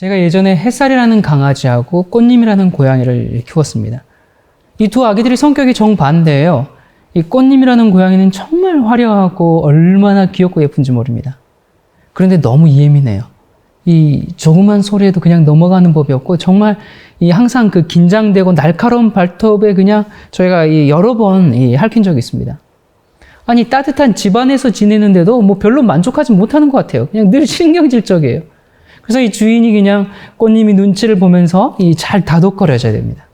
제가 예전에 햇살이라는 강아지하고 꽃님이라는 고양이를 키웠습니다. 이 두 아기들이 성격이 정반대예요. 이 꽃님이라는 고양이는 정말 화려하고 얼마나 귀엽고 예쁜지 모릅니다. 그런데 너무 예민해요. 이 조그만 소리에도 그냥 넘어가는 법이 없고 정말 이 항상 그 긴장되고 날카로운 발톱에 그냥 저희가 여러 번 핥힌 적이 있습니다. 아니 따뜻한 집안에서 지내는데도 뭐 별로 만족하지 못하는 것 같아요. 그냥 늘 신경질적이에요. 그래서 이 주인이 그냥 꽃님이 눈치를 보면서 잘 다독거려줘야 됩니다.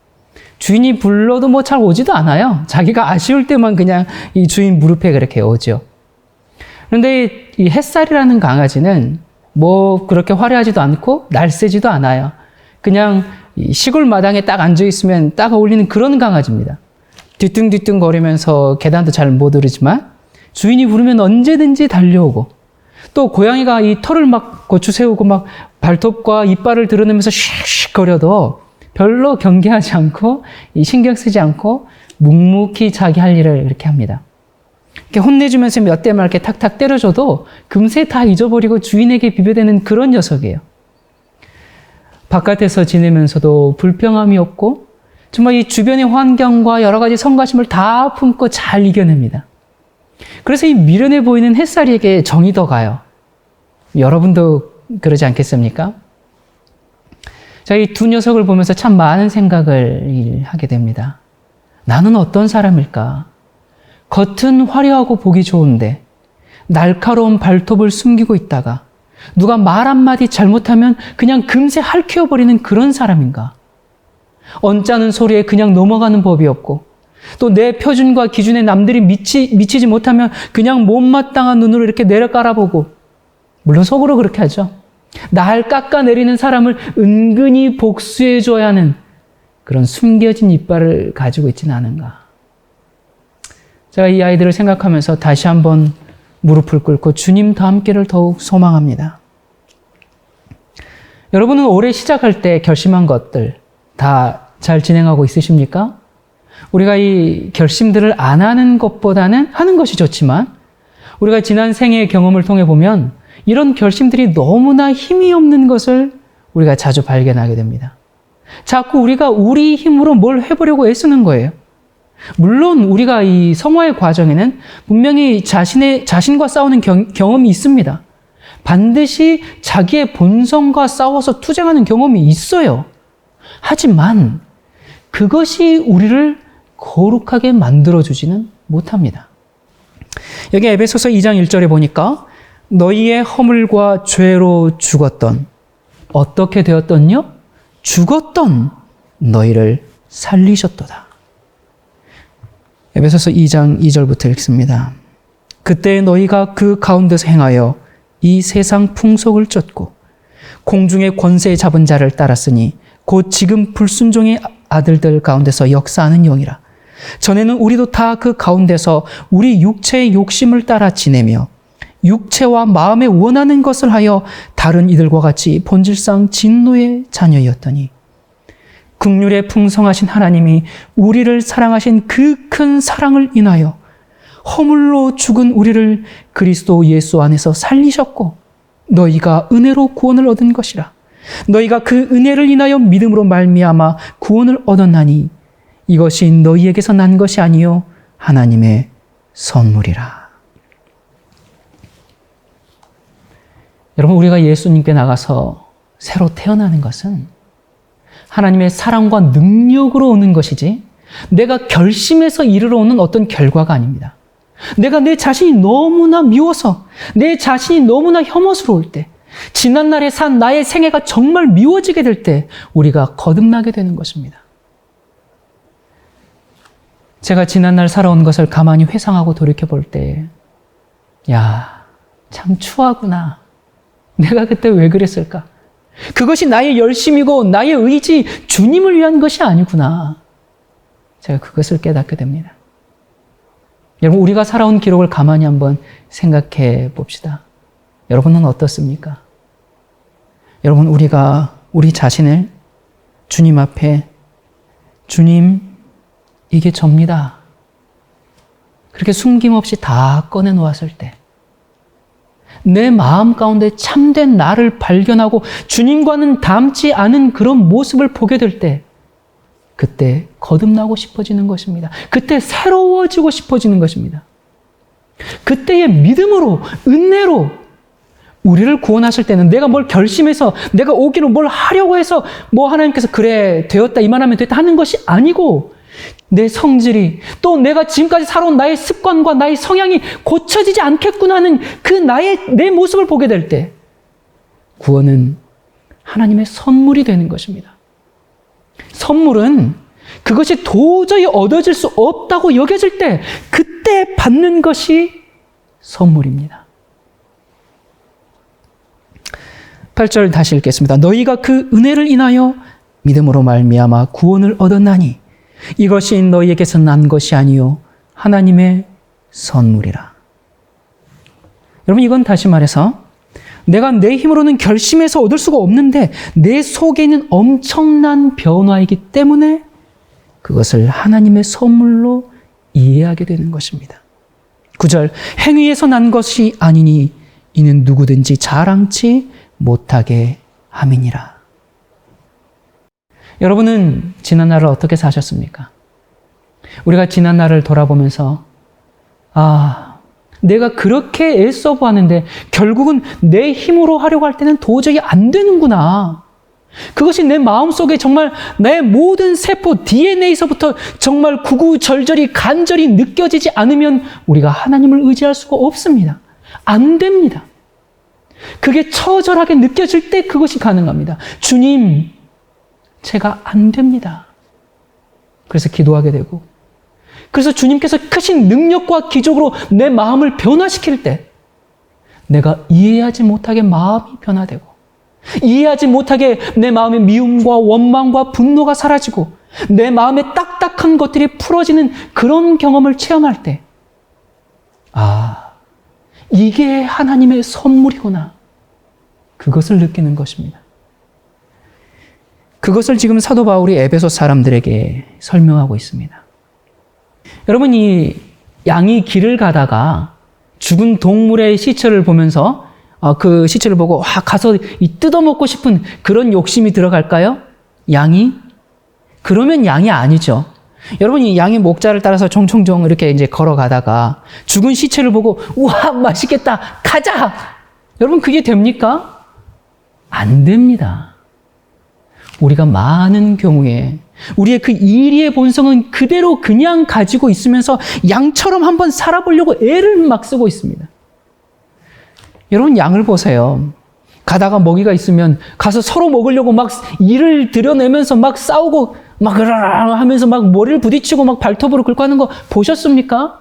주인이 불러도 뭐 잘 오지도 않아요. 자기가 아쉬울 때만 그냥 이 주인 무릎에 그렇게 오죠. 그런데 이 햇살이라는 강아지는 뭐 그렇게 화려하지도 않고 날쌔지도 않아요. 그냥 시골 마당에 딱 앉아있으면 딱 어울리는 그런 강아지입니다. 뒤뚱뒤뚱 거리면서 계단도 잘 못 오르지만 주인이 부르면 언제든지 달려오고, 또 고양이가 이 털을 막 고추 세우고 막 발톱과 이빨을 드러내면서 슉슉 거려도 별로 경계하지 않고 신경 쓰지 않고 묵묵히 자기 할 일을 이렇게 합니다. 이렇게 혼내주면서 몇 대만 이렇게 탁탁 때려줘도 금세 다 잊어버리고 주인에게 비벼대는 그런 녀석이에요. 바깥에서 지내면서도 불평함이 없고 정말 이 주변의 환경과 여러 가지 성가심을 다 품고 잘 이겨냅니다. 그래서 이 미련해 보이는 햇살이에게 정이 더 가요. 여러분도 그러지 않겠습니까? 자, 이 두 녀석을 보면서 참 많은 생각을 하게 됩니다. 나는 어떤 사람일까? 겉은 화려하고 보기 좋은데 날카로운 발톱을 숨기고 있다가 누가 말 한마디 잘못하면 그냥 금세 핥혀버리는 그런 사람인가? 언짢은 소리에 그냥 넘어가는 법이 없고, 또 내 표준과 기준에 남들이 미치지 못하면 그냥 못마땅한 눈으로 이렇게 내려 깔아보고, 물론 속으로 그렇게 하죠. 날 깎아내리는 사람을 은근히 복수해줘야 하는 그런 숨겨진 이빨을 가지고 있지는 않은가. 제가 이 아이들을 생각하면서 다시 한번 무릎을 꿇고 주님과 함께를 더욱 소망합니다. 여러분은 올해 시작할 때 결심한 것들 다 잘 진행하고 있으십니까? 우리가 이 결심들을 안 하는 것보다는 하는 것이 좋지만, 우리가 지난 생애의 경험을 통해 보면 이런 결심들이 너무나 힘이 없는 것을 우리가 자주 발견하게 됩니다. 자꾸 우리가 우리 힘으로 뭘 해보려고 애쓰는 거예요. 물론 우리가 이 성화의 과정에는 분명히 자신과 싸우는 경험이 있습니다. 반드시 자기의 본성과 싸워서 투쟁하는 경험이 있어요. 하지만 그것이 우리를 거룩하게 만들어주지는 못합니다. 여기 에베소서 2장 1절에 보니까 너희의 허물과 죄로 죽었던, 어떻게 되었던요? 죽었던 너희를 살리셨도다. 에베소서 2장 2절부터 읽습니다. 그때 너희가 그 가운데서 행하여 이 세상 풍속을 쫓고 공중의 권세 잡은 자를 따랐으니 곧 지금 불순종의 아들들 가운데서 역사하는 영이라. 전에는 우리도 다 그 가운데서 우리 육체의 욕심을 따라 지내며 육체와 마음에 원하는 것을 하여 다른 이들과 같이 본질상 진노의 자녀였더니, 긍휼에 풍성하신 하나님이 우리를 사랑하신 그 큰 사랑을 인하여 허물로 죽은 우리를 그리스도 예수 안에서 살리셨고 너희가 은혜로 구원을 얻은 것이라. 너희가 그 은혜를 인하여 믿음으로 말미암아 구원을 얻었나니 이것이 너희에게서 난 것이 아니요 하나님의 선물이라. 여러분, 우리가 예수님께 나가서 새로 태어나는 것은 하나님의 사랑과 능력으로 오는 것이지 내가 결심해서 이르러 오는 어떤 결과가 아닙니다. 내가 내 자신이 너무나 미워서, 내 자신이 너무나 혐오스러울 때, 지난날에 산 나의 생애가 정말 미워지게 될 때 우리가 거듭나게 되는 것입니다. 제가 지난날 살아온 것을 가만히 회상하고 돌이켜볼 때, 야, 참 추하구나. 내가 그때 왜 그랬을까? 그것이 나의 열심이고 나의 의지, 주님을 위한 것이 아니구나. 제가 그것을 깨닫게 됩니다. 여러분, 우리가 살아온 기록을 가만히 한번 생각해 봅시다. 여러분은 어떻습니까? 여러분, 우리가 우리 자신을 주님 앞에, 주님, 이게 접니다, 그렇게 숨김없이 다 꺼내놓았을 때, 내 마음 가운데 참된 나를 발견하고 주님과는 닮지 않은 그런 모습을 보게 될 때, 그때 거듭나고 싶어지는 것입니다. 그때 새로워지고 싶어지는 것입니다. 그때의 믿음으로, 은혜로 우리를 구원하실 때는 내가 뭘 결심해서, 내가 오기로 뭘 하려고 해서 뭐 하나님께서 그래 되었다 이만하면 됐다 하는 것이 아니고, 내 성질이, 또 내가 지금까지 살아온 나의 습관과 나의 성향이 고쳐지지 않겠구나 하는 그 내 모습을 보게 될 때, 구원은 하나님의 선물이 되는 것입니다. 선물은 그것이 도저히 얻어질 수 없다고 여겨질 때, 그때 받는 것이 선물입니다. 8절 다시 읽겠습니다. 너희가 그 은혜를 인하여 믿음으로 말미암아 구원을 얻었나니 이것이 너희에게서 난 것이 아니요 하나님의 선물이라. 여러분, 이건 다시 말해서 내가 내 힘으로는 결심해서 얻을 수가 없는데 내 속에 있는 엄청난 변화이기 때문에 그것을 하나님의 선물로 이해하게 되는 것입니다. 9절, 행위에서 난 것이 아니니 이는 누구든지 자랑치 못하게 함이니라. 여러분은 지난 날을 어떻게 사셨습니까? 우리가 지난 날을 돌아보면서 내가 그렇게 애써 보았는데 결국은 내 힘으로 하려고 할 때는 도저히 안 되는구나. 그것이 내 마음속에 정말 내 모든 세포 DNA에서부터 정말 구구절절히 간절히 느껴지지 않으면 우리가 하나님을 의지할 수가 없습니다. 안 됩니다. 그게 처절하게 느껴질 때 그것이 가능합니다. 주님, 제가 안 됩니다. 그래서 기도하게 되고, 그래서 주님께서 크신 능력과 기적으로 내 마음을 변화시킬 때 내가 이해하지 못하게 마음이 변화되고, 이해하지 못하게 내 마음의 미움과 원망과 분노가 사라지고 내 마음의 딱딱한 것들이 풀어지는 그런 경험을 체험할 때 이게 하나님의 선물이구나. 그것을 느끼는 것입니다. 그것을 지금 사도 바울이 에베소 사람들에게 설명하고 있습니다. 여러분, 이 양이 길을 가다가 죽은 동물의 시체를 보면서 그 시체를 보고 가서 뜯어먹고 싶은 그런 욕심이 들어갈까요? 양이? 그러면 양이 아니죠. 여러분, 이 양의 목자를 따라서 종종종 이렇게 이제 걸어가다가 죽은 시체를 보고 우와, 맛있겠다, 가자! 여러분, 그게 됩니까? 안 됩니다. 우리가 많은 경우에 우리의 그 이리의 본성은 그대로 그냥 가지고 있으면서 양처럼 한번 살아보려고 애를 막 쓰고 있습니다. 여러분, 양을 보세요. 가다가 먹이가 있으면 가서 서로 먹으려고 막 이를 들여내면서 막 싸우고 막 하면서 막 머리를 부딪히고 막 발톱으로 긁고 하는 거 보셨습니까?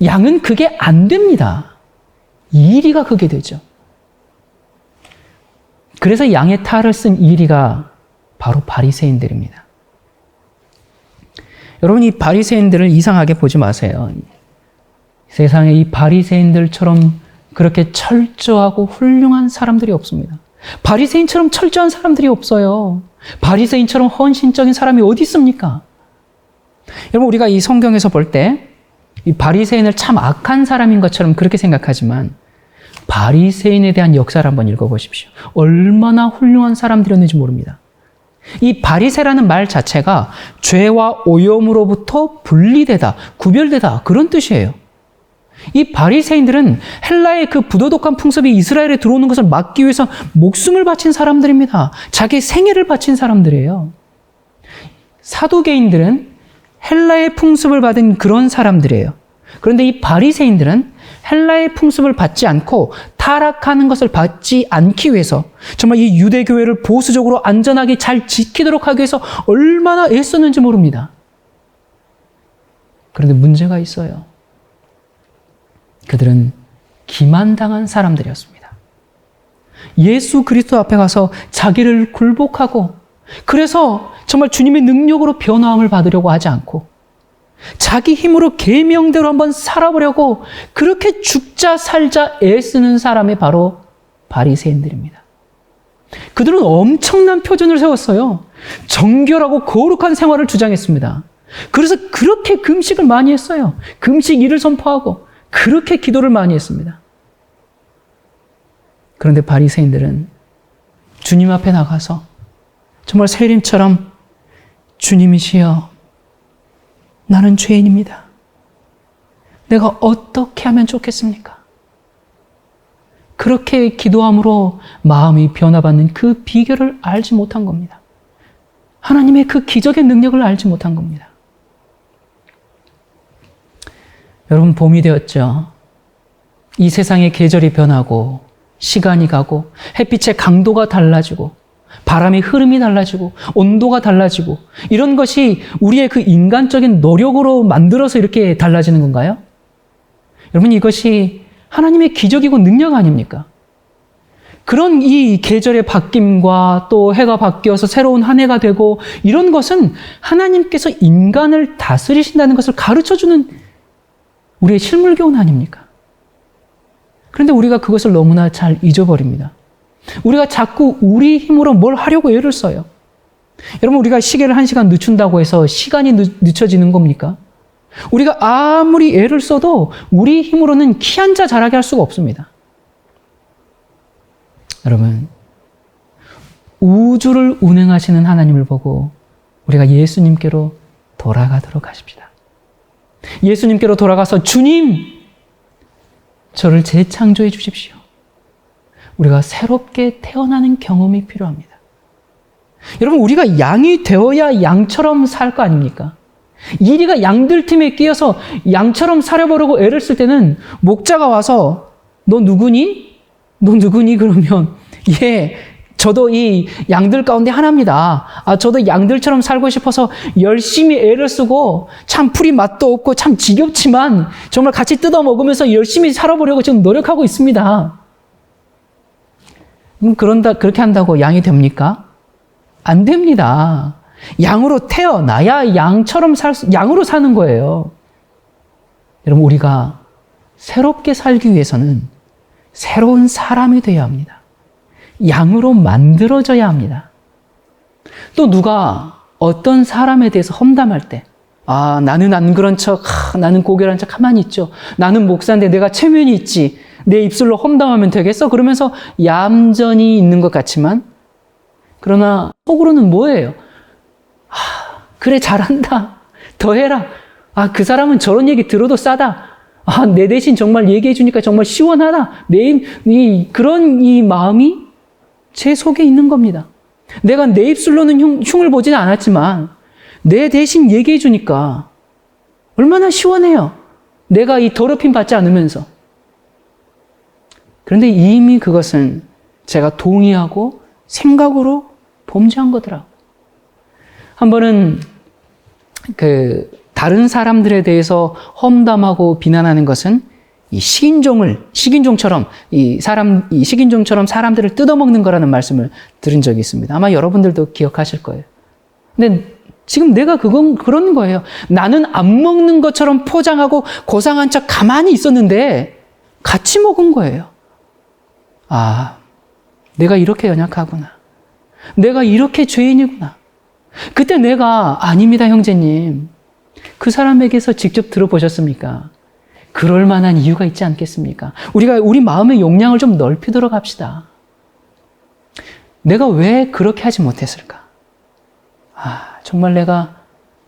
양은 그게 안 됩니다. 이리가 그게 되죠. 그래서 양의 탈을 쓴 이리가 바로 바리새인들입니다. 여러분, 이 바리새인들을 이상하게 보지 마세요. 세상에 이 바리새인들처럼 그렇게 철저하고 훌륭한 사람들이 없습니다. 바리새인처럼 철저한 사람들이 없어요. 바리새인처럼 헌신적인 사람이 어디 있습니까? 여러분, 우리가 이 성경에서 볼 때 이 바리새인을 참 악한 사람인 것처럼 그렇게 생각하지만 바리새인에 대한 역사를 한번 읽어보십시오. 얼마나 훌륭한 사람들이었는지 모릅니다. 이 바리새라는 말 자체가 죄와 오염으로부터 분리되다, 구별되다, 그런 뜻이에요. 이 바리새인들은 헬라의 그 부도덕한 풍습이 이스라엘에 들어오는 것을 막기 위해서 목숨을 바친 사람들입니다. 자기의 생애를 바친 사람들이에요. 사두개인들은 헬라의 풍습을 받은 그런 사람들이에요. 그런데 이 바리새인들은 헬라의 풍습을 받지 않고 타락하는 것을 받지 않기 위해서 정말 이 유대교회를 보수적으로 안전하게 잘 지키도록 하기 위해서 얼마나 애썼는지 모릅니다. 그런데 문제가 있어요. 그들은 기만당한 사람들이었습니다. 예수 그리스도 앞에 가서 자기를 굴복하고, 그래서 정말 주님의 능력으로 변화함을 받으려고 하지 않고 자기 힘으로 계명대로 한번 살아보려고 그렇게 죽자 살자 애쓰는 사람이 바로 바리새인들입니다. 그들은 엄청난 표준을 세웠어요. 정결하고 거룩한 생활을 주장했습니다. 그래서 그렇게 금식을 많이 했어요. 금식 일을 선포하고 그렇게 기도를 많이 했습니다. 그런데 바리새인들은 주님 앞에 나가서 정말 세림처럼 주님이시여, 나는 죄인입니다. 내가 어떻게 하면 좋겠습니까? 그렇게 기도함으로 마음이 변화받는 그 비결을 알지 못한 겁니다. 하나님의 그 기적의 능력을 알지 못한 겁니다. 여러분, 봄이 되었죠. 이 세상의 계절이 변하고 시간이 가고 햇빛의 강도가 달라지고 바람의 흐름이 달라지고 온도가 달라지고 이런 것이 우리의 그 인간적인 노력으로 만들어서 이렇게 달라지는 건가요? 여러분, 이것이 하나님의 기적이고 능력 아닙니까? 그런 이 계절의 바뀜과 또 해가 바뀌어서 새로운 한 해가 되고 이런 것은 하나님께서 인간을 다스리신다는 것을 가르쳐주는 우리의 실물 교훈 아닙니까? 그런데 우리가 그것을 너무나 잘 잊어버립니다. 우리가 자꾸 우리 힘으로 뭘 하려고 애를 써요. 여러분, 우리가 시계를 1시간 늦춘다고 해서 시간이 늦춰지는 겁니까? 우리가 아무리 애를 써도 우리 힘으로는 키 한자 자라게 할 수가 없습니다. 여러분, 우주를 운행하시는 하나님을 보고 우리가 예수님께로 돌아가도록 하십시다. 예수님께로 돌아가서 주님, 저를 재창조해 주십시오. 우리가 새롭게 태어나는 경험이 필요합니다. 여러분, 우리가 양이 되어야 양처럼 살 거 아닙니까? 이리가 양들 팀에 끼어서 양처럼 살아보려고 애를 쓸 때는 목자가 와서 너 누구니? 너 누구니? 그러면 예, 저도 이 양들 가운데 하나입니다. 저도 양들처럼 살고 싶어서 열심히 애를 쓰고 참 풀이 맛도 없고 참 지겹지만 정말 같이 뜯어 먹으면서 열심히 살아보려고 지금 노력하고 있습니다. 그렇게 한다고 양이 됩니까? 안 됩니다. 양으로 태어나야 양으로 사는 거예요. 여러분, 우리가 새롭게 살기 위해서는 새로운 사람이 되어야 합니다. 양으로 만들어져야 합니다. 또 누가 어떤 사람에 대해서 험담할 때, 나는 안 그런 척, 나는 고결한 척 가만히 있죠. 나는 목사인데 내가 체면이 있지. 내 입술로 험담하면 되겠어? 그러면서 얌전히 있는 것 같지만, 그러나 속으로는 뭐예요? 그래, 잘한다. 더 해라. 그 사람은 저런 얘기 들어도 싸다. 내 대신 정말 얘기해 주니까 정말 시원하다. 그런 이 마음이 제 속에 있는 겁니다. 내가 내 입술로는 흉을 보지는 않았지만 내 대신 얘기해 주니까 얼마나 시원해요. 내가 이 더럽힘 받지 않으면서. 그런데 이미 그것은 제가 동의하고 생각으로 범죄한 거더라고요. 한 번은 다른 사람들에 대해서 험담하고 비난하는 것은 이 식인종처럼 사람들을 뜯어먹는 거라는 말씀을 들은 적이 있습니다. 아마 여러분들도 기억하실 거예요. 근데 지금 내가 그런 거예요. 나는 안 먹는 것처럼 포장하고 고상한 척 가만히 있었는데 같이 먹은 거예요. 내가 이렇게 연약하구나. 내가 이렇게 죄인이구나. 그때 내가 아닙니다, 형제님. 그 사람에게서 직접 들어보셨습니까? 그럴 만한 이유가 있지 않겠습니까? 우리가 우리 마음의 용량을 좀 넓히도록 합시다. 내가 왜 그렇게 하지 못했을까? 정말 내가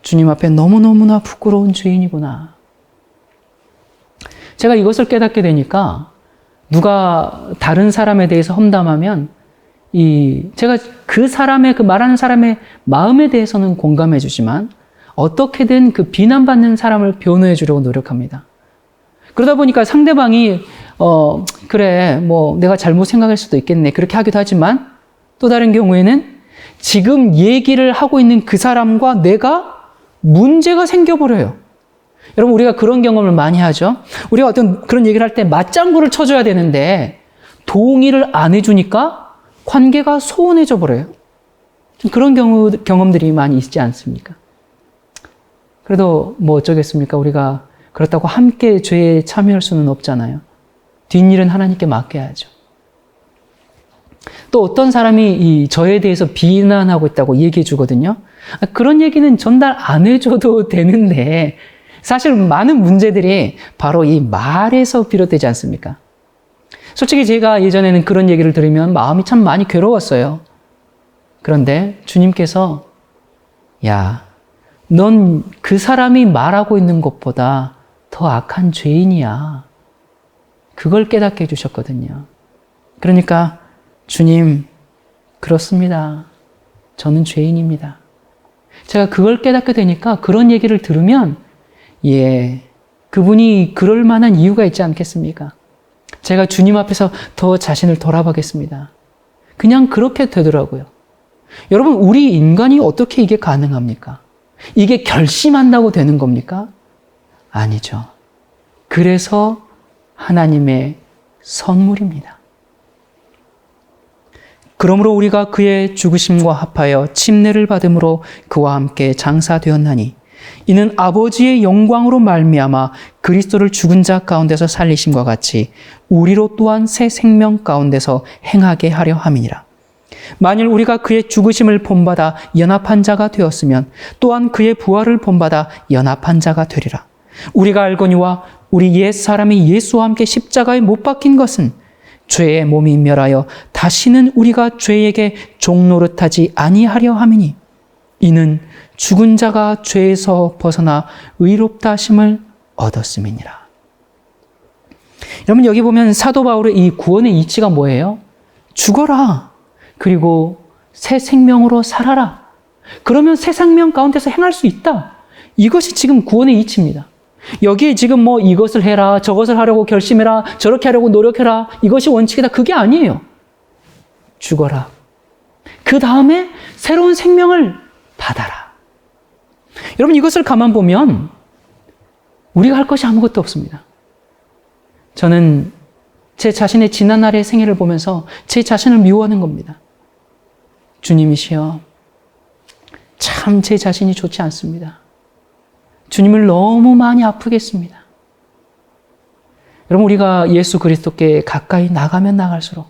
주님 앞에 너무너무나 부끄러운 죄인이구나. 제가 이것을 깨닫게 되니까 누가 다른 사람에 대해서 험담하면 제가 말하는 사람의 마음에 대해서는 공감해 주지만 어떻게든 그 비난받는 사람을 변호해 주려고 노력합니다. 그러다 보니까 상대방이 그래, 내가 잘못 생각할 수도 있겠네. 그렇게 하기도 하지만 또 다른 경우에는 지금 얘기를 하고 있는 그 사람과 내가 문제가 생겨버려요. 여러분, 우리가 그런 경험을 많이 하죠. 우리가 어떤 그런 얘기를 할 때 맞장구를 쳐줘야 되는데 동의를 안 해주니까 관계가 소원해져 버려요. 그런 경험들이 많이 있지 않습니까? 그래도 어쩌겠습니까? 우리가 그렇다고 함께 죄에 참여할 수는 없잖아요. 뒷일은 하나님께 맡겨야죠. 또 어떤 사람이 저에 대해서 비난하고 있다고 얘기해 주거든요. 그런 얘기는 전달 안 해줘도 되는데 사실 많은 문제들이 바로 이 말에서 비롯되지 않습니까? 솔직히 제가 예전에는 그런 얘기를 들으면 마음이 참 많이 괴로웠어요. 그런데 주님께서 야, 넌 그 사람이 말하고 있는 것보다 더 악한 죄인이야. 그걸 깨닫게 해주셨거든요. 그러니까 주님, 그렇습니다. 저는 죄인입니다. 제가 그걸 깨닫게 되니까 그런 얘기를 들으면 그분이 그럴 만한 이유가 있지 않겠습니까? 제가 주님 앞에서 더 자신을 돌아보겠습니다. 그냥 그렇게 되더라고요. 여러분, 우리 인간이 어떻게 이게 가능합니까? 이게 결심한다고 되는 겁니까? 아니죠. 그래서 하나님의 선물입니다. 그러므로 우리가 그의 죽으심과 합하여 침례를 받음으로 그와 함께 장사되었나니 이는 아버지의 영광으로 말미암아 그리스도를 죽은 자 가운데서 살리심과 같이 우리로 또한 새 생명 가운데서 행하게 하려 함이니라. 만일 우리가 그의 죽으심을 본받아 연합한 자가 되었으면 또한 그의 부활을 본받아 연합한 자가 되리라. 우리가 알거니와 우리 옛 사람이 예수와 함께 십자가에 못 박힌 것은 죄의 몸이 멸하여 다시는 우리가 죄에게 종노릇하지 아니하려 함이니 이는 죽은 자가 죄에서 벗어나 의롭다 하심을 얻었음이니라. 여러분, 여기 보면 사도 바울의 이 구원의 이치가 뭐예요? 죽어라. 그리고 새 생명으로 살아라. 그러면 새 생명 가운데서 행할 수 있다. 이것이 지금 구원의 이치입니다. 여기에 지금 이것을 해라, 저것을 하려고 결심해라, 저렇게 하려고 노력해라, 이것이 원칙이다. 그게 아니에요. 죽어라. 그 다음에 새로운 생명을 받아라. 여러분, 이것을 가만 보면 우리가 할 것이 아무것도 없습니다. 저는 제 자신의 지난날의 생애를 보면서 제 자신을 미워하는 겁니다. 주님이시여, 참 제 자신이 좋지 않습니다. 주님을 너무 많이 아프게 했습니다. 여러분, 우리가 예수 그리스도께 가까이 나가면 나갈수록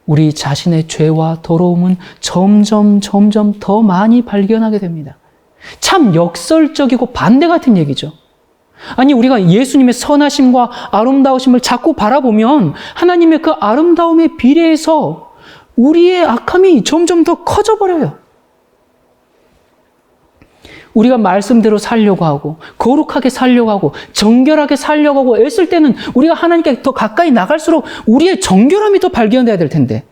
우리 자신의 죄와 더러움은 점점 더 많이 발견하게 됩니다. 참 역설적이고 반대 같은 얘기죠. 아니, 우리가 예수님의 선하심과 아름다우심을 자꾸 바라보면 하나님의 그 아름다움에 비례해서 우리의 악함이 점점 더 커져버려요. 우리가 말씀대로 살려고 하고 거룩하게 살려고 하고 정결하게 살려고 하고 애쓸 때는 우리가 하나님께 더 가까이 나갈수록 우리의 정결함이 더 발견돼야 될 텐데,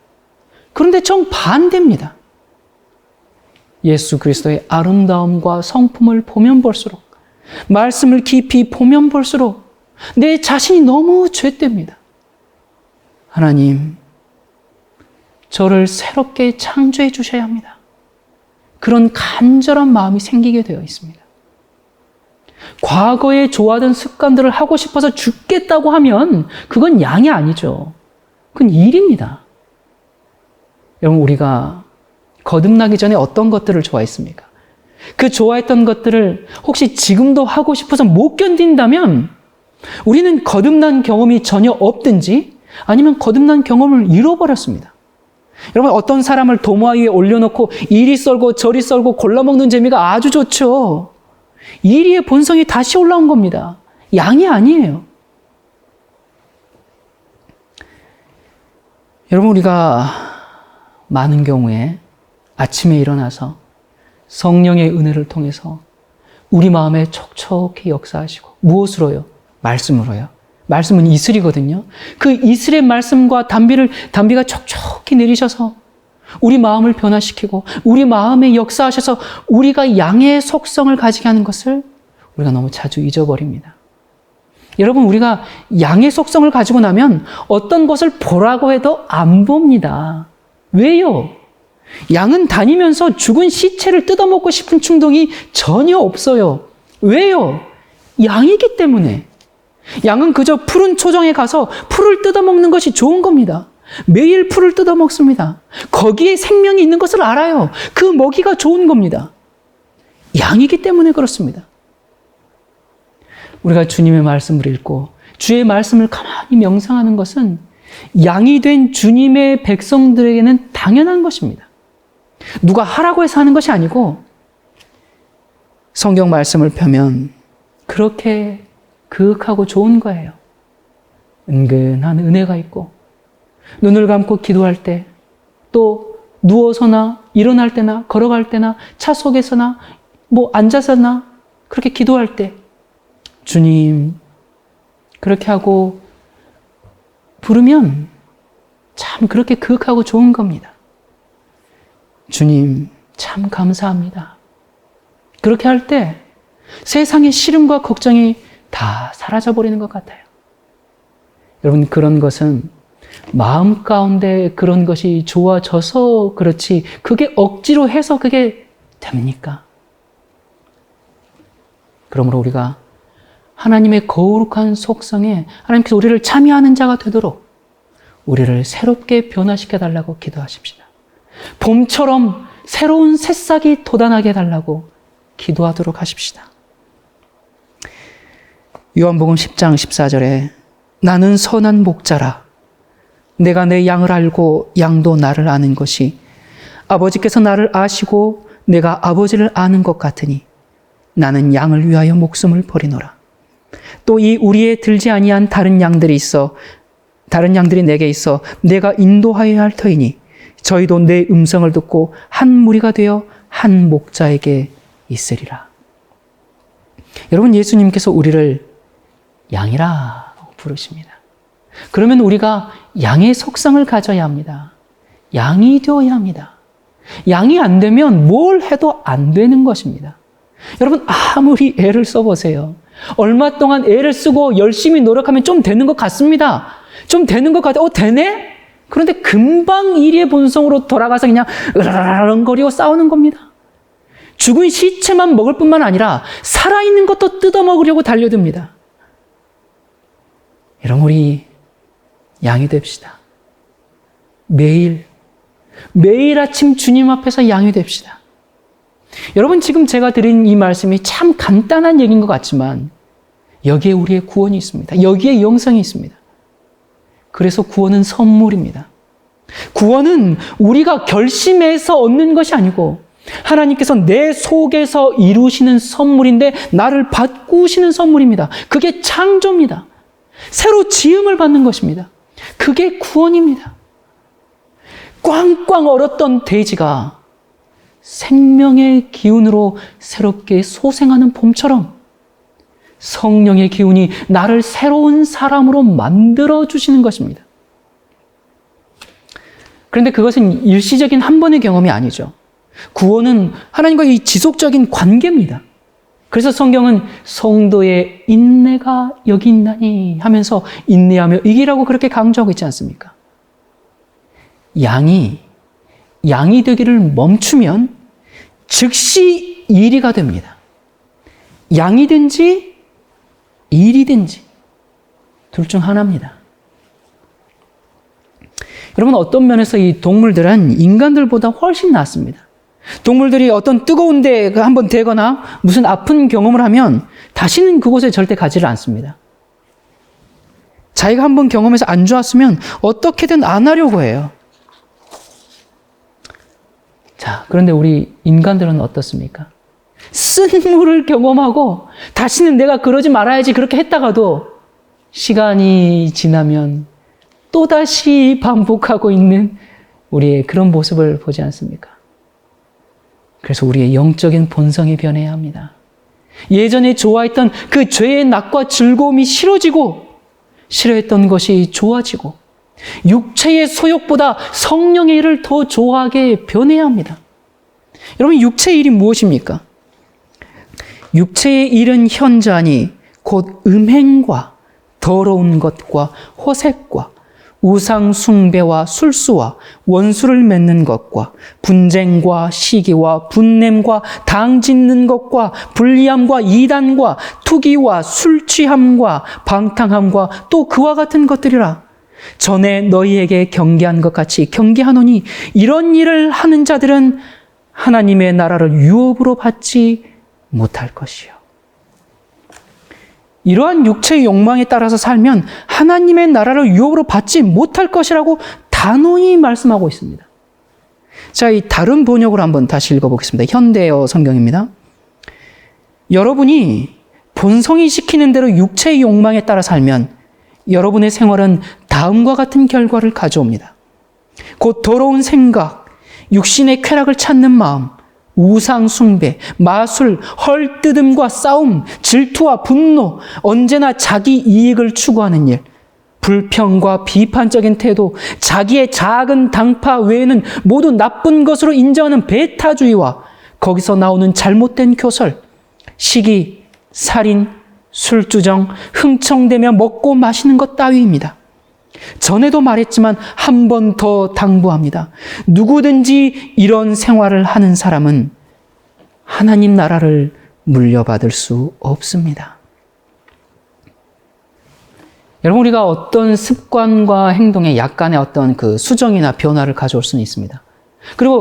그런데 정반대입니다. 예수 그리스도의 아름다움과 성품을 보면 볼수록, 말씀을 깊이 보면 볼수록 내 자신이 너무 죄됩니다. 하나님, 저를 새롭게 창조해 주셔야 합니다. 그런 간절한 마음이 생기게 되어 있습니다. 과거에 좋아하던 습관들을 하고 싶어서 죽겠다고 하면 그건 양이 아니죠. 그건 일입니다. 여러분, 우리가 거듭나기 전에 어떤 것들을 좋아했습니까? 그 좋아했던 것들을 혹시 지금도 하고 싶어서 못 견딘다면 우리는 거듭난 경험이 전혀 없든지 아니면 거듭난 경험을 잃어버렸습니다. 여러분, 어떤 사람을 도마 위에 올려놓고 이리 썰고 저리 썰고 골라먹는 재미가 아주 좋죠. 이리의 본성이 다시 올라온 겁니다. 양이 아니에요. 여러분, 우리가 많은 경우에 아침에 일어나서 성령의 은혜를 통해서 우리 마음에 촉촉히 역사하시고, 무엇으로요? 말씀으로요. 말씀은 이슬이거든요. 그 이슬의 말씀과 단비가 촉촉히 내리셔서 우리 마음을 변화시키고 우리 마음에 역사하셔서 우리가 양의 속성을 가지게 하는 것을 우리가 너무 자주 잊어버립니다. 여러분, 우리가 양의 속성을 가지고 나면 어떤 것을 보라고 해도 안 봅니다. 왜요? 양은 다니면서 죽은 시체를 뜯어먹고 싶은 충동이 전혀 없어요. 왜요? 양이기 때문에. 양은 그저 푸른 초정에 가서 풀을 뜯어먹는 것이 좋은 겁니다. 매일 풀을 뜯어먹습니다. 거기에 생명이 있는 것을 알아요. 그 먹이가 좋은 겁니다. 양이기 때문에 그렇습니다. 우리가 주님의 말씀을 읽고 주의 말씀을 가만히 명상하는 것은 양이 된 주님의 백성들에게는 당연한 것입니다. 누가 하라고 해서 하는 것이 아니고 성경 말씀을 펴면 그렇게 그윽하고 좋은 거예요. 은근한 은혜가 있고 눈을 감고 기도할 때, 또 누워서나 일어날 때나 걸어갈 때나 차 속에서나 앉아서나 그렇게 기도할 때 주님 그렇게 하고 부르면 참 그렇게 그윽하고 좋은 겁니다. 주님 참 감사합니다. 그렇게 할 때 세상의 시름과 걱정이 다 사라져버리는 것 같아요. 여러분, 그런 것은 마음 가운데 그런 것이 좋아져서 그렇지, 그게 억지로 해서 그게 됩니까? 그러므로 우리가 하나님의 거룩한 속성에 하나님께서 우리를 참여하는 자가 되도록 우리를 새롭게 변화시켜 달라고 기도하십시다. 봄처럼 새로운 새싹이 돋아나게 해달라고 기도하도록 하십시다. 요한복음 10장 14절에 나는 선한 목자라. 내가 내 양을 알고 양도 나를 아는 것이 아버지께서 나를 아시고 내가 아버지를 아는 것 같으니 나는 양을 위하여 목숨을 버리노라. 또 이 우리에 들지 아니한 다른 양들이 내게 있어 내가 인도하여야 할 터이니 저희도 내 음성을 듣고 한 무리가 되어 한 목자에게 있으리라. 여러분, 예수님께서 우리를 양이라 부르십니다. 그러면 우리가 양의 속성을 가져야 합니다. 양이 되어야 합니다. 양이 안 되면 뭘 해도 안 되는 것입니다. 여러분, 아무리 애를 써보세요. 얼마 동안 애를 쓰고 열심히 노력하면 좀 되는 것 같습니다. 좀 되는 것 같아. 되네? 그런데 금방 일의 본성으로 돌아가서 그냥 으르렁거리고 싸우는 겁니다. 죽은 시체만 먹을 뿐만 아니라 살아있는 것도 뜯어먹으려고 달려듭니다. 여러분, 우리 양이 됩시다. 매일 아침 주님 앞에서 양이 됩시다. 여러분, 지금 제가 드린 이 말씀이 참 간단한 얘기인 것 같지만 여기에 우리의 구원이 있습니다. 여기에 영생이 있습니다. 그래서 구원은 선물입니다. 구원은 우리가 결심해서 얻는 것이 아니고 하나님께서 내 속에서 이루시는 선물인데 나를 바꾸시는 선물입니다. 그게 창조입니다. 새로 지음을 받는 것입니다. 그게 구원입니다. 꽝꽝 얼었던 돼지가 생명의 기운으로 새롭게 소생하는 봄처럼 성령의 기운이 나를 새로운 사람으로 만들어주시는 것입니다. 그런데 그것은 일시적인 한 번의 경험이 아니죠. 구원은 하나님과 이 지속적인 관계입니다. 그래서 성경은 성도의 인내가 여기 있나니 하면서 인내하며 이기라고 그렇게 강조하고 있지 않습니까? 양이 되기를 멈추면 즉시 이리가 됩니다. 양이든지 일이든지 둘 중 하나입니다. 여러분, 어떤 면에서 이 동물들은 인간들보다 훨씬 낫습니다. 동물들이 어떤 뜨거운 데 한번 대거나 무슨 아픈 경험을 하면 다시는 그곳에 절대 가지를 않습니다. 자기가 한번 경험해서 안 좋았으면 어떻게든 안 하려고 해요. 자, 그런데 우리 인간들은 어떻습니까? 쓴물을 경험하고 다시는 내가 그러지 말아야지 그렇게 했다가도 시간이 지나면 또다시 반복하고 있는 우리의 그런 모습을 보지 않습니까? 그래서 우리의 영적인 본성이 변해야 합니다. 예전에 좋아했던 그 죄의 낙과 즐거움이 싫어지고 싫어했던 것이 좋아지고 육체의 소욕보다 성령의 일을 더 좋아하게 변해야 합니다. 여러분, 육체의 일이 무엇입니까? 육체의 일은 현저하니 곧 음행과 더러운 것과 호색과 우상 숭배와 술수와 원수를 맺는 것과 분쟁과 시기와 분냄과 당 짓는 것과 불리함과 이단과 투기와 술 취함과 방탕함과 또 그와 같은 것들이라. 전에 너희에게 경계한 것 같이 경계하노니 이런 일을 하는 자들은 하나님의 나라를 유업으로 받지 못할 것이요. 이러한 육체의 욕망에 따라서 살면 하나님의 나라를 유업으로 받지 못할 것이라고 단호히 말씀하고 있습니다. 자, 이 다른 번역으로 한번 다시 읽어보겠습니다. 현대어 성경입니다. 여러분이 본성이 시키는 대로 육체의 욕망에 따라 살면 여러분의 생활은 다음과 같은 결과를 가져옵니다. 곧 더러운 생각, 육신의 쾌락을 찾는 마음, 우상 숭배, 마술, 헐뜯음과 싸움, 질투와 분노, 언제나 자기 이익을 추구하는 일, 불평과 비판적인 태도, 자기의 작은 당파 외에는 모두 나쁜 것으로 인정하는 배타주의와 거기서 나오는 잘못된 교설, 시기, 살인, 술주정, 흥청대며 먹고 마시는 것 따위입니다. 전에도 말했지만 한 번 더 당부합니다. 누구든지 이런 생활을 하는 사람은 하나님 나라를 물려받을 수 없습니다. 여러분, 우리가 어떤 습관과 행동에 약간의 어떤 그 수정이나 변화를 가져올 수는 있습니다.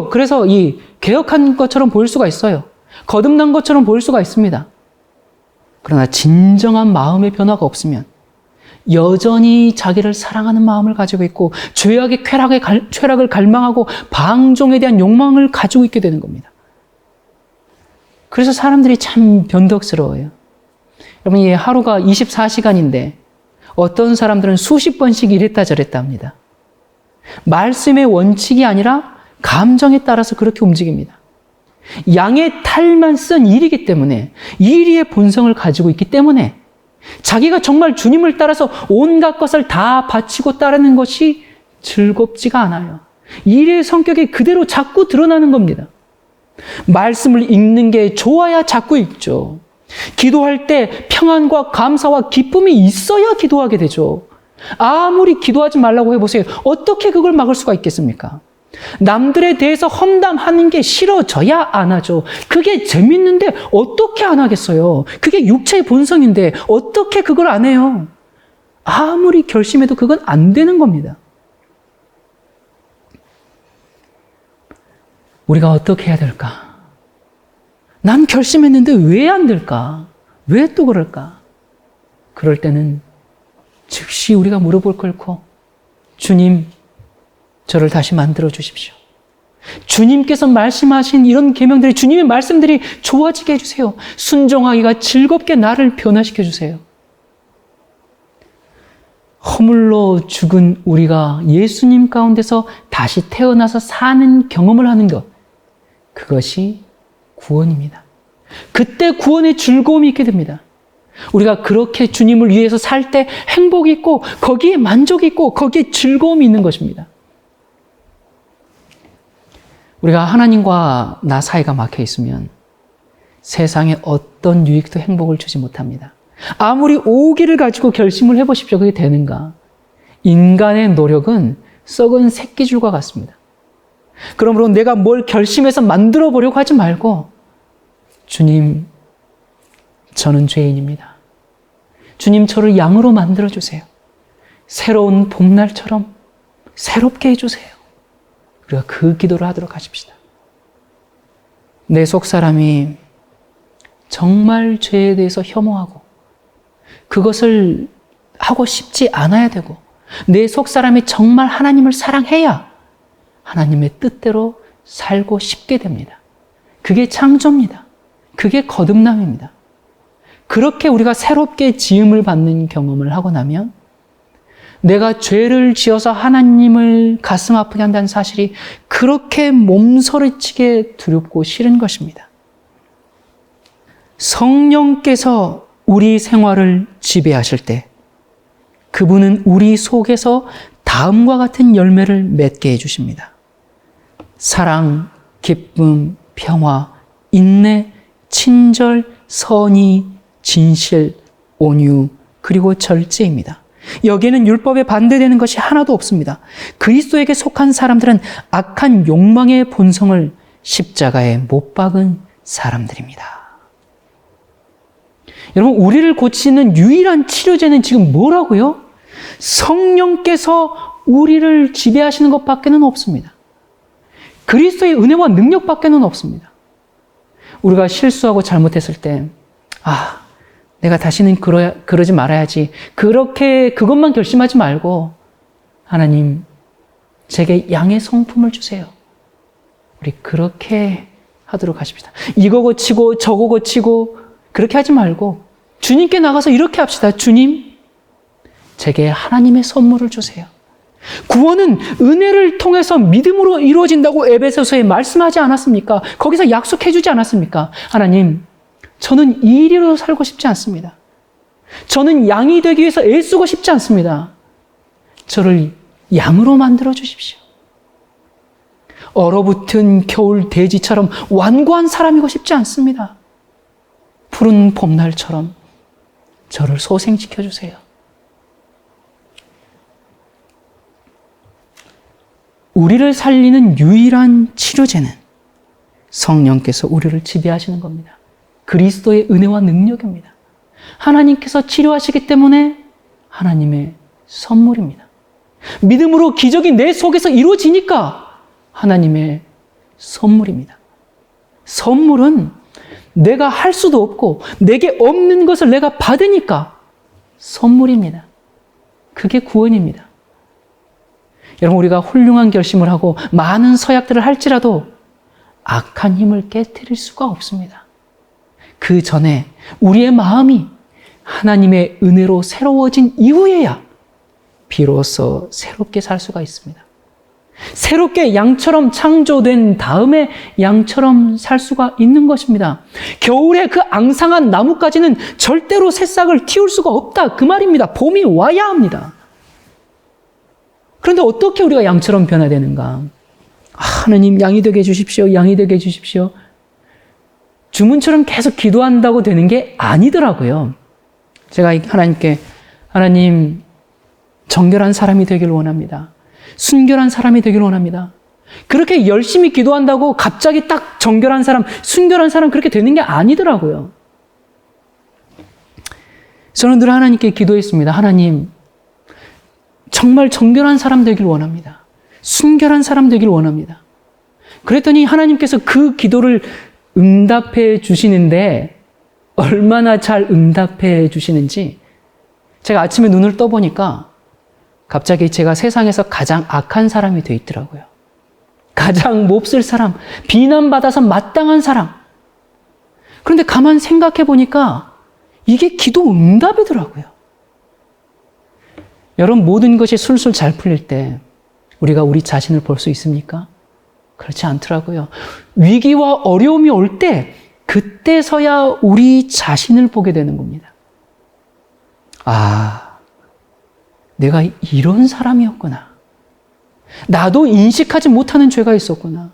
그래서 이 개혁한 것처럼 보일 수가 있어요. 거듭난 것처럼 보일 수가 있습니다. 그러나 진정한 마음의 변화가 없으면 여전히 자기를 사랑하는 마음을 가지고 있고 죄악의 쾌락을 갈망하고 방종에 대한 욕망을 가지고 있게 되는 겁니다. 그래서 사람들이 참 변덕스러워요. 여러분, 이 하루가 24시간인데 어떤 사람들은 수십 번씩 이랬다 저랬다 합니다. 말씀의 원칙이 아니라 감정에 따라서 그렇게 움직입니다. 양의 탈만 쓴 일이기 때문에, 이리의 본성을 가지고 있기 때문에 자기가 정말 주님을 따라서 온갖 것을 다 바치고 따르는 것이 즐겁지가 않아요. 이리의 성격이 그대로 자꾸 드러나는 겁니다. 말씀을 읽는 게 좋아야 자꾸 읽죠. 기도할 때 평안과 감사와 기쁨이 있어야 기도하게 되죠. 아무리 기도하지 말라고 해보세요. 어떻게 그걸 막을 수가 있겠습니까? 남들에 대해서 험담하는 게 싫어져야 안 하죠. 그게 재밌는데 어떻게 안 하겠어요? 그게 육체의 본성인데 어떻게 그걸 안 해요? 아무리 결심해도 그건 안 되는 겁니다. 우리가 어떻게 해야 될까? 난 결심했는데 왜 안 될까? 왜 또 그럴까? 그럴 때는 즉시 우리가 무릎을 꿇고 주님, 저를 다시 만들어 주십시오. 주님께서 말씀하신 이런 계명들이, 주님의 말씀들이 좋아지게 해주세요. 순종하기가 즐겁게 나를 변화시켜 주세요. 허물로 죽은 우리가 예수님 가운데서 다시 태어나서 사는 경험을 하는 것, 그것이 구원입니다. 그때 구원의 즐거움이 있게 됩니다. 우리가 그렇게 주님을 위해서 살 때 행복이 있고 거기에 만족이 있고 거기에 즐거움이 있는 것입니다. 우리가 하나님과 나 사이가 막혀 있으면 세상에 어떤 유익도 행복을 주지 못합니다. 아무리 오기를 가지고 결심을 해보십시오. 그게 되는가? 인간의 노력은 썩은 새끼줄과 같습니다. 그러므로 내가 뭘 결심해서 만들어 보려고 하지 말고, 주님, 저는 죄인입니다. 주님, 저를 양으로 만들어 주세요. 새로운 봄날처럼 새롭게 해주세요. 우리가 그 기도를 하도록 하십시다. 내 속사람이 정말 죄에 대해서 혐오하고 그것을 하고 싶지 않아야 되고, 내 속사람이 정말 하나님을 사랑해야 하나님의 뜻대로 살고 싶게 됩니다. 그게 창조입니다. 그게 거듭남입니다. 그렇게 우리가 새롭게 지음을 받는 경험을 하고 나면 내가 죄를 지어서 하나님을 가슴 아프게 한다는 사실이 그렇게 몸서리치게 두렵고 싫은 것입니다. 성령께서 우리 생활을 지배하실 때 그분은 우리 속에서 다음과 같은 열매를 맺게 해주십니다. 사랑, 기쁨, 평화, 인내, 친절, 선의, 진실, 온유, 그리고 절제입니다. 여기에는 율법에 반대되는 것이 하나도 없습니다. 그리스도에게 속한 사람들은 악한 욕망의 본성을 십자가에 못 박은 사람들입니다. 여러분, 우리를 고치는 유일한 치료제는 지금 뭐라고요? 성령께서 우리를 지배하시는 것밖에는 없습니다. 그리스도의 은혜와 능력밖에는 없습니다. 우리가 실수하고 잘못했을 때, 내가 다시는 그러지 말아야지. 그것만 결심하지 말고, 하나님, 제게 양의 성품을 주세요. 우리 그렇게 하도록 하십시다. 이거 고치고 저거 고치고 그렇게 하지 말고 주님께 나가서 이렇게 합시다. 주님, 제게 하나님의 선물을 주세요. 구원은 은혜를 통해서 믿음으로 이루어진다고 에베소서에 말씀하지 않았습니까? 거기서 약속해 주지 않았습니까? 하나님, 저는 이리로 살고 싶지 않습니다. 저는 양이 되기 위해서 애쓰고 싶지 않습니다. 저를 양으로 만들어 주십시오. 얼어붙은 겨울 대지처럼 완고한 사람이고 싶지 않습니다. 푸른 봄날처럼 저를 소생시켜 주세요. 우리를 살리는 유일한 치료제는 성령께서 우리를 지배하시는 겁니다. 그리스도의 은혜와 능력입니다. 하나님께서 치료하시기 때문에 하나님의 선물입니다. 믿음으로 기적이 내 속에서 이루어지니까 하나님의 선물입니다. 선물은 내가 할 수도 없고 내게 없는 것을 내가 받으니까 선물입니다. 그게 구원입니다. 여러분, 우리가 훌륭한 결심을 하고 많은 서약들을 할지라도 악한 힘을 깨트릴 수가 없습니다. 그 전에 우리의 마음이 하나님의 은혜로 새로워진 이후에야 비로소 새롭게 살 수가 있습니다. 새롭게 양처럼 창조된 다음에 양처럼 살 수가 있는 것입니다. 겨울에 그 앙상한 나뭇가지는 절대로 새싹을 틔울 수가 없다, 그 말입니다. 봄이 와야 합니다. 그런데 어떻게 우리가 양처럼 변화되는가? 하나님, 양이 되게 해주십시오. 양이 되게 해주십시오. 주문처럼 계속 기도한다고 되는 게 아니더라고요. 제가 하나님께, 하나님, 정결한 사람이 되길 원합니다. 순결한 사람이 되길 원합니다. 그렇게 열심히 기도한다고 갑자기 딱 정결한 사람, 순결한 사람 그렇게 되는 게 아니더라고요. 저는 늘 하나님께 기도했습니다. 하나님, 정말 정결한 사람 되길 원합니다. 순결한 사람 되길 원합니다. 그랬더니 하나님께서 그 기도를 응답해 주시는데 얼마나 잘 응답해 주시는지 제가 아침에 눈을 떠보니까 갑자기 제가 세상에서 가장 악한 사람이 돼 있더라고요. 가장 몹쓸 사람, 비난받아서 마땅한 사람. 그런데 가만 생각해 보니까 이게 기도 응답이더라고요. 여러분, 모든 것이 술술 잘 풀릴 때 우리가 우리 자신을 볼 수 있습니까? 그렇지 않더라고요. 위기와 어려움이 올 때 그때서야 우리 자신을 보게 되는 겁니다. 아, 내가 이런 사람이었구나. 나도 인식하지 못하는 죄가 있었구나.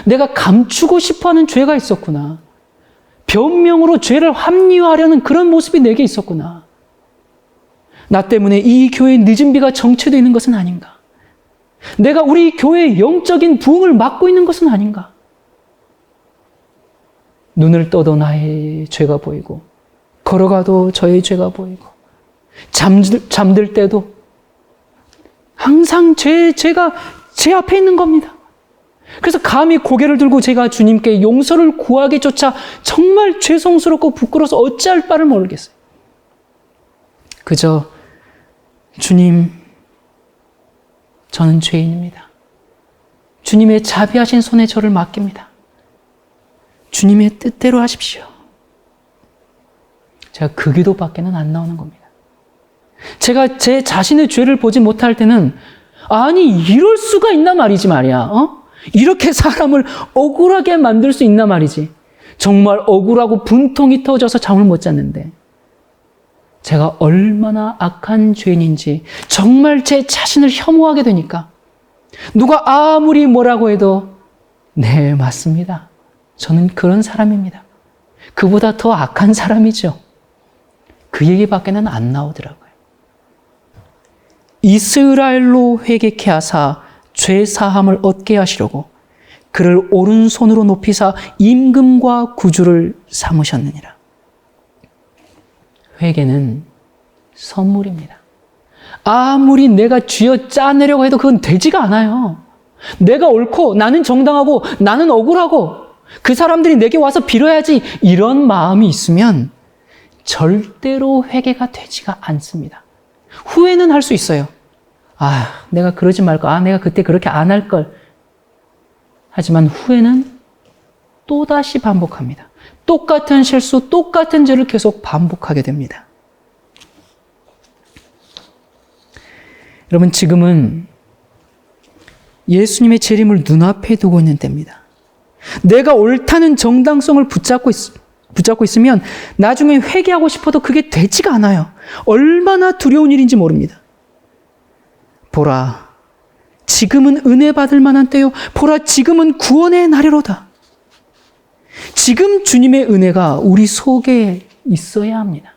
내가 감추고 싶어하는 죄가 있었구나. 변명으로 죄를 합리화하려는 그런 모습이 내게 있었구나. 나 때문에 이 교회의 늦은 비가 정체되어 있는 것은 아닌가? 내가 우리 교회의 영적인 부흥을 막고 있는 것은 아닌가? 눈을 떠도 나의 죄가 보이고, 걸어가도 저의 죄가 보이고, 잠들 때도 항상 죄가 제 앞에 있는 겁니다. 그래서 감히 고개를 들고 제가 주님께 용서를 구하기조차 정말 죄송스럽고 부끄러워서 어찌할 바를 모르겠어요. 그저 주님, 저는 죄인입니다. 주님의 자비하신 손에 저를 맡깁니다. 주님의 뜻대로 하십시오. 제가 그 기도밖에는 안 나오는 겁니다. 제가 제 자신의 죄를 보지 못할 때는 아니 이럴 수가 있나 말이지 말이야. 이렇게 사람을 억울하게 만들 수 있나 말이지. 정말 억울하고 분통이 터져서 잠을 못 잤는데 제가 얼마나 악한 죄인인지 정말 제 자신을 혐오하게 되니까 누가 아무리 뭐라고 해도 네, 맞습니다. 저는 그런 사람입니다. 그보다 더 악한 사람이죠. 그 얘기밖에는 안 나오더라고요. 이스라엘로 회개케 하사 죄 사함을 얻게 하시려고 그를 오른손으로 높이사 임금과 구주를 삼으셨느니라. 회개는 선물입니다. 아무리 내가 쥐어 짜내려고 해도 그건 되지가 않아요. 내가 옳고 나는 정당하고 나는 억울하고 그 사람들이 내게 와서 빌어야지 이런 마음이 있으면 절대로 회개가 되지가 않습니다. 후회는 할 수 있어요. 아, 내가 그러지 말걸. 아, 내가 그때 그렇게 안 할 걸. 하지만 후회는 또다시 반복합니다. 똑같은 실수, 똑같은 죄를 계속 반복하게 됩니다. 여러분, 지금은 예수님의 재림을 눈앞에 두고 있는 때입니다. 내가 옳다는 정당성을 붙잡고 있으면 나중에 회개하고 싶어도 그게 되지가 않아요. 얼마나 두려운 일인지 모릅니다. 보라, 지금은 은혜 받을 만한 때요. 보라, 지금은 구원의 날이로다. 지금 주님의 은혜가 우리 속에 있어야 합니다.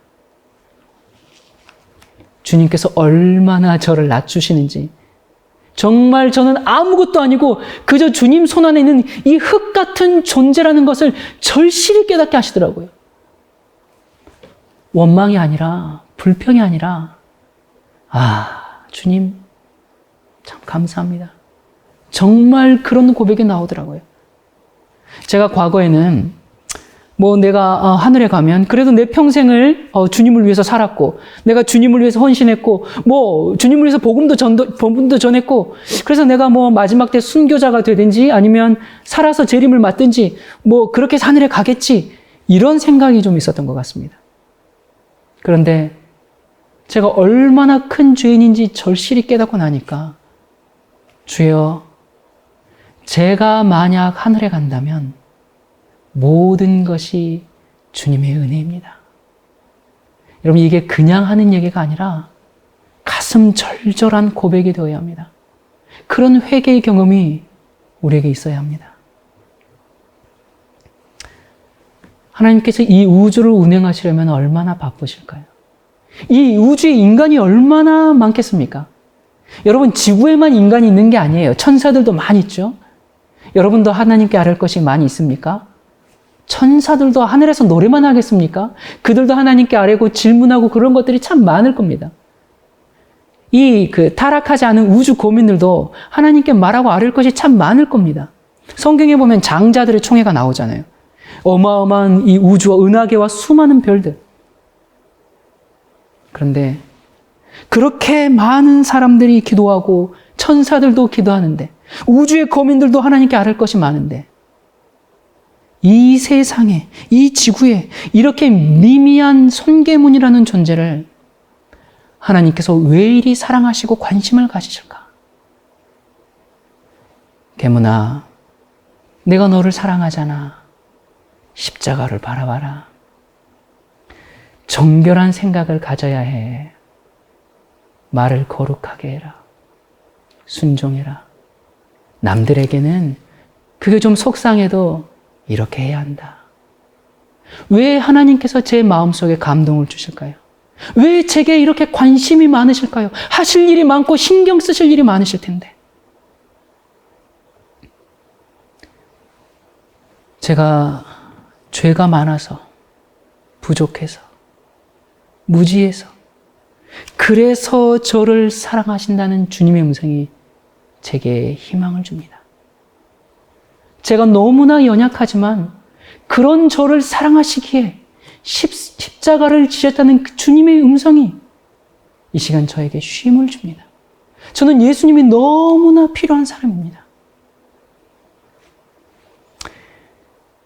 주님께서 얼마나 저를 낮추시는지, 정말 저는 아무것도 아니고 그저 주님 손 안에 있는 이 흙 같은 존재라는 것을 절실히 깨닫게 하시더라고요. 원망이 아니라, 불평이 아니라, 주님 참 감사합니다. 정말 그런 고백이 나오더라고요. 제가 과거에는 내가 하늘에 가면 그래도 내 평생을 주님을 위해서 살았고, 내가 주님을 위해서 헌신했고, 주님을 위해서 복음도 전했고, 그래서 내가 마지막 때 순교자가 되든지 아니면 살아서 재림을 맞든지 그렇게 해서 하늘에 가겠지, 이런 생각이 좀 있었던 것 같습니다. 그런데 제가 얼마나 큰 죄인인지 절실히 깨닫고 나니까, 주여, 제가 만약 하늘에 간다면 모든 것이 주님의 은혜입니다. 여러분, 이게 그냥 하는 얘기가 아니라 가슴 절절한 고백이 되어야 합니다. 그런 회개의 경험이 우리에게 있어야 합니다. 하나님께서 이 우주를 운행하시려면 얼마나 바쁘실까요? 이 우주에 인간이 얼마나 많겠습니까? 여러분, 지구에만 인간이 있는 게 아니에요. 천사들도 많이 있죠. 여러분도 하나님께 아뢰을 것이 많이 있습니까? 천사들도 하늘에서 노래만 하겠습니까? 그들도 하나님께 아뢰고 질문하고 그런 것들이 참 많을 겁니다. 타락하지 않은 우주 고민들도 하나님께 말하고 아뢰을 것이 참 많을 겁니다. 성경에 보면 장자들의 총회가 나오잖아요. 어마어마한 이 우주와 은하계와 수많은 별들. 그런데 그렇게 많은 사람들이 기도하고 천사들도 기도하는데, 우주의 거민들도 하나님께 아뢰을 것이 많은데, 이 세상에, 이 지구에 이렇게 미미한 손괴문이라는 존재를 하나님께서 왜 이리 사랑하시고 관심을 가지실까? 괴문아, 내가 너를 사랑하잖아. 십자가를 바라봐라. 정결한 생각을 가져야 해. 말을 거룩하게 해라. 순종해라. 남들에게는 그게 좀 속상해도 이렇게 해야 한다. 왜 하나님께서 제 마음속에 감동을 주실까요? 왜 제게 이렇게 관심이 많으실까요? 하실 일이 많고 신경 쓰실 일이 많으실 텐데. 제가 죄가 많아서, 부족해서, 무지해서, 그래서 저를 사랑하신다는 주님의 음성이 제게 희망을 줍니다. 제가 너무나 연약하지만 그런 저를 사랑하시기에 십자가를 지셨다는 그 주님의 음성이 이 시간 저에게 쉼을 줍니다. 저는 예수님이 너무나 필요한 사람입니다.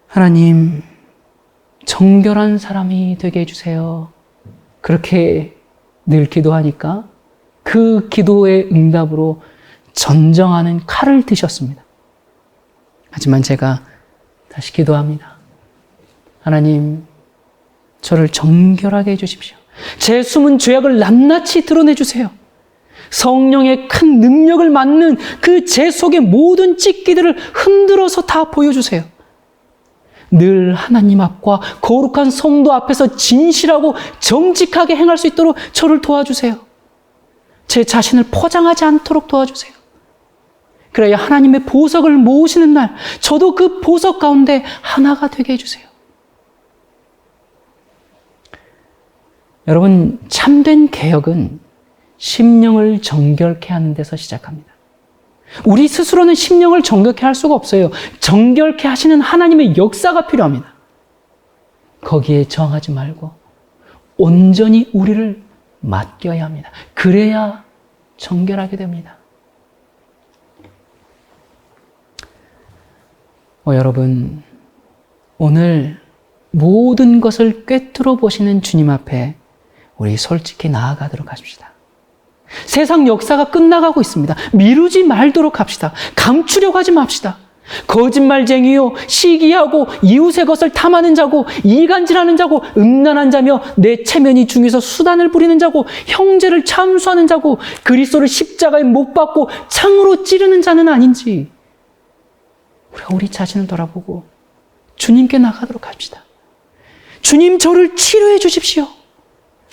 하나님, 정결한 사람이 되게 해주세요. 그렇게 늘 기도하니까 그 기도의 응답으로 전정하는 칼을 드셨습니다. 하지만 제가 다시 기도합니다. 하나님, 저를 정결하게 해주십시오. 제 숨은 죄악을 낱낱이 드러내주세요. 성령의 큰 능력을 맡는 그 제 속의 모든 찢기들을 흔들어서 다 보여주세요. 늘 하나님 앞과 거룩한 성도 앞에서 진실하고 정직하게 행할 수 있도록 저를 도와주세요. 제 자신을 포장하지 않도록 도와주세요. 그래야 하나님의 보석을 모으시는 날, 저도 그 보석 가운데 하나가 되게 해주세요. 여러분, 참된 개혁은 심령을 정결케 하는 데서 시작합니다. 우리 스스로는 심령을 정결케 할 수가 없어요. 정결케 하시는 하나님의 역사가 필요합니다. 거기에 정하지 말고 온전히 우리를 맡겨야 합니다. 그래야 정결하게 됩니다. 여러분, 오늘 모든 것을 꿰뚫어 보시는 주님 앞에 우리 솔직히 나아가도록 하십시다. 세상 역사가 끝나가고 있습니다. 미루지 말도록 합시다. 감추려고 하지 맙시다. 거짓말쟁이요, 시기하고 이웃의 것을 탐하는 자고 이간질하는 자고 음란한 자며 내 체면이 중에서 수단을 부리는 자고 형제를 참수하는 자고 그리스도를 십자가에 못 박고 창으로 찌르는 자는 아닌지 우리가 우리 자신을 돌아보고 주님께 나가도록 합시다. 주님, 저를 치료해 주십시오.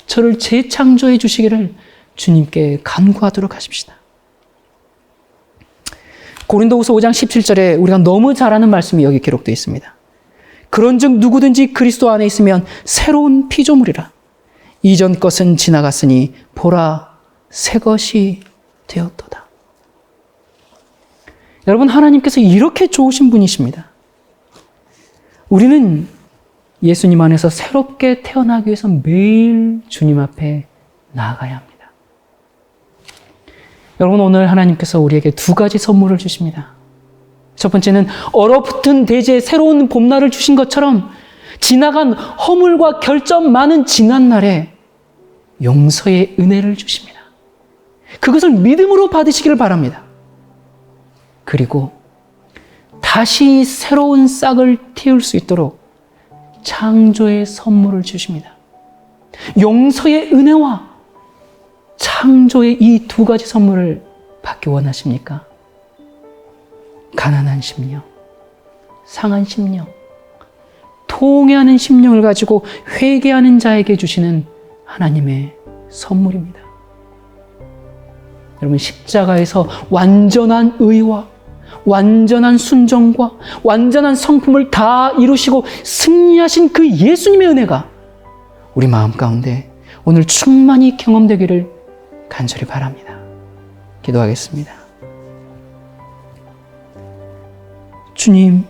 저를 재창조해 주시기를 주님께 간구하도록 하십시다. 고린도후서 5장 17절에 우리가 너무 잘 아는 말씀이 여기 기록되어 있습니다. 그런즉 누구든지 그리스도 안에 있으면 새로운 피조물이라. 이전 것은 지나갔으니 보라, 새 것이 되었도다. 여러분, 하나님께서 이렇게 좋으신 분이십니다. 우리는 예수님 안에서 새롭게 태어나기 위해서 매일 주님 앞에 나아가야 합니다. 여러분, 오늘 하나님께서 우리에게 두 가지 선물을 주십니다. 첫 번째는 얼어붙은 대지에 새로운 봄날을 주신 것처럼 지나간 허물과 결점 많은 지난날에 용서의 은혜를 주십니다. 그것을 믿음으로 받으시기를 바랍니다. 그리고 다시 새로운 싹을 틔울 수 있도록 창조의 선물을 주십니다. 용서의 은혜와 창조의 이 두 가지 선물을 받기 원하십니까? 가난한 심령, 상한 심령, 통회하는 심령을 가지고 회개하는 자에게 주시는 하나님의 선물입니다. 여러분, 십자가에서 완전한 의와 완전한 순종과 완전한 성품을 다 이루시고 승리하신 그 예수님의 은혜가 우리 마음 가운데 오늘 충만히 경험되기를 간절히 바랍니다. 기도하겠습니다. 주님,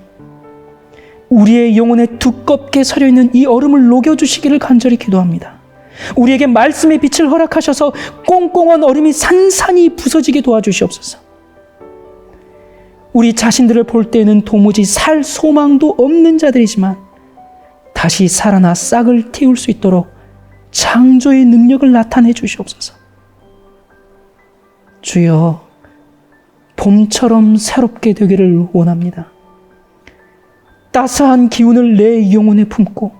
우리의 영혼에 두껍게 서려있는 이 얼음을 녹여주시기를 간절히 기도합니다. 우리에게 말씀의 빛을 허락하셔서 꽁꽁한 얼음이 산산이 부서지게 도와주시옵소서. 우리 자신들을 볼 때는 도무지 살 소망도 없는 자들이지만 다시 살아나 싹을 틔울 수 있도록 창조의 능력을 나타내 주시옵소서. 주여, 봄처럼 새롭게 되기를 원합니다. 따스한 기운을 내 영혼에 품고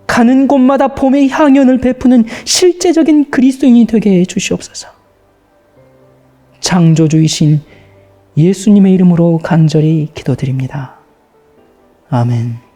가는 곳마다 봄의 향연을 베푸는 실제적인 그리스도인이 되게 해 주시옵소서. 창조주이신 예수님의 이름으로 간절히 기도드립니다. 아멘.